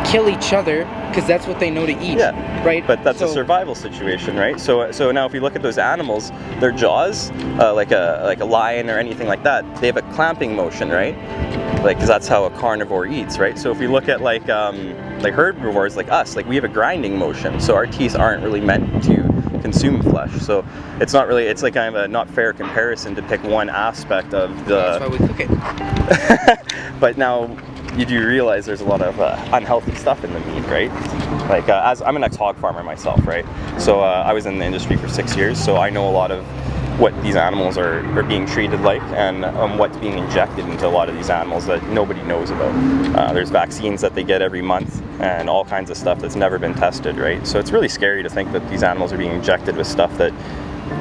kill each other because that's what they know to eat. Yeah. Right. But that's a survival situation, right? So now if you look at those animals, their jaws, like a lion or anything like that, they have a clamping motion, right? Like, because that's how a carnivore eats, right? So if we look at like herbivores like us, like we have a grinding motion, so our teeth aren't really meant to consume flesh. So it's not really, it's like kind of a not fair comparison to pick one aspect of the... That's why we cook it. But now you do realize there's a lot of unhealthy stuff in the meat, right? Like as I'm an ex-hog farmer myself, right? So I was in the industry for 6 years, so I know a lot of what these animals are being treated like, and what's being injected into a lot of these animals that nobody knows about. There's vaccines that they get every month and all kinds of stuff that's never been tested, right? So it's really scary to think that these animals are being injected with stuff that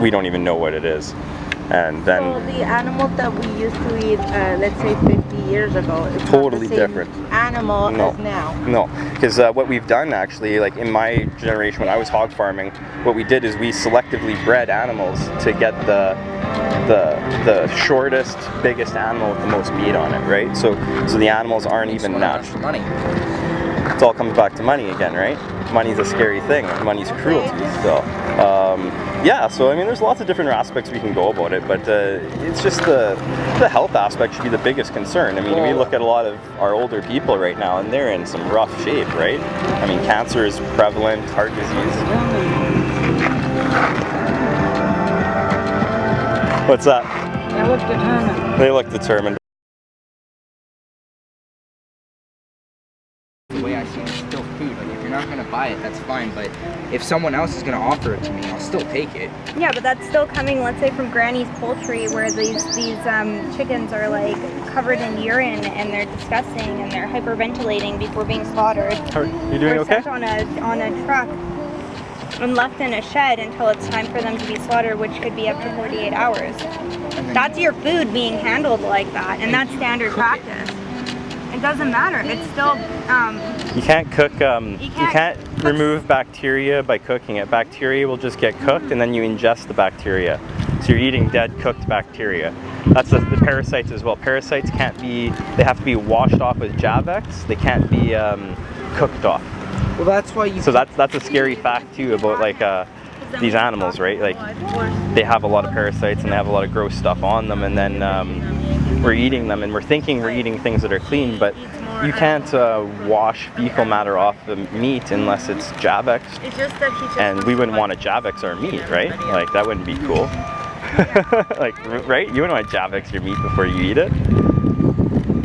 we don't even know what it is. And then so the animal that we used to eat, let's say 50 years ago, is totally not the same different animal as now. No, because what we've done actually, like in my generation when I was hog farming, what we did is we selectively bred animals to get the shortest, biggest animal with the most meat on it, right? So the animals aren't even natural. Money. It all comes back to money again, right? Money's a scary thing. Money's cruelty. So yeah, so I mean, there's lots of different aspects we can go about it, but it's just the health aspect should be the biggest concern. I mean, we look at a lot of our older people right now, and they're in some rough shape, right? I mean, cancer is prevalent, heart disease. What's that? They look determined. They look determined. The way I see it, it's still food. Like, if you're not gonna buy it, that's fine. But if someone else is gonna offer it to me, I'll still take it. Yeah, but that's still coming, let's say, from Granny's Poultry, where these chickens are like covered in urine and they're disgusting and they're hyperventilating before being slaughtered. You doing okay? Set on a truck and left in a shed until it's time for them to be slaughtered, which could be up to 48 hours. That's your food being handled like that, and that's standard practice. It doesn't matter. It's still. You can't cook. You can't remove bacteria by cooking it. Bacteria will just get cooked, and then you ingest the bacteria. So you're eating dead, cooked bacteria. That's the parasites as well. Parasites can't be. They have to be washed off with Javex. They can't be cooked off. Well, that's why you. So that's a scary fact too about like these animals, right? Like they have a lot of parasites and they have a lot of gross stuff on them, and then we're eating them and we're thinking we're eating things that are clean, but you can't wash fecal matter off the meat unless it's Javex. And we wouldn't want to Javex our meat, right? Like that wouldn't be cool. Like, right? You wouldn't want to Javex your meat before you eat it.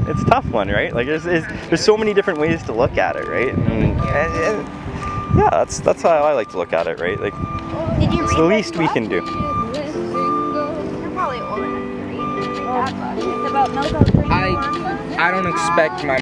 It's a tough one, right? Like there's so many different ways to look at it, right? And yeah, that's how I like to look at it, right? Like it's the least we can do. You're probably old enough to read that book. It's about milk. I don't expect my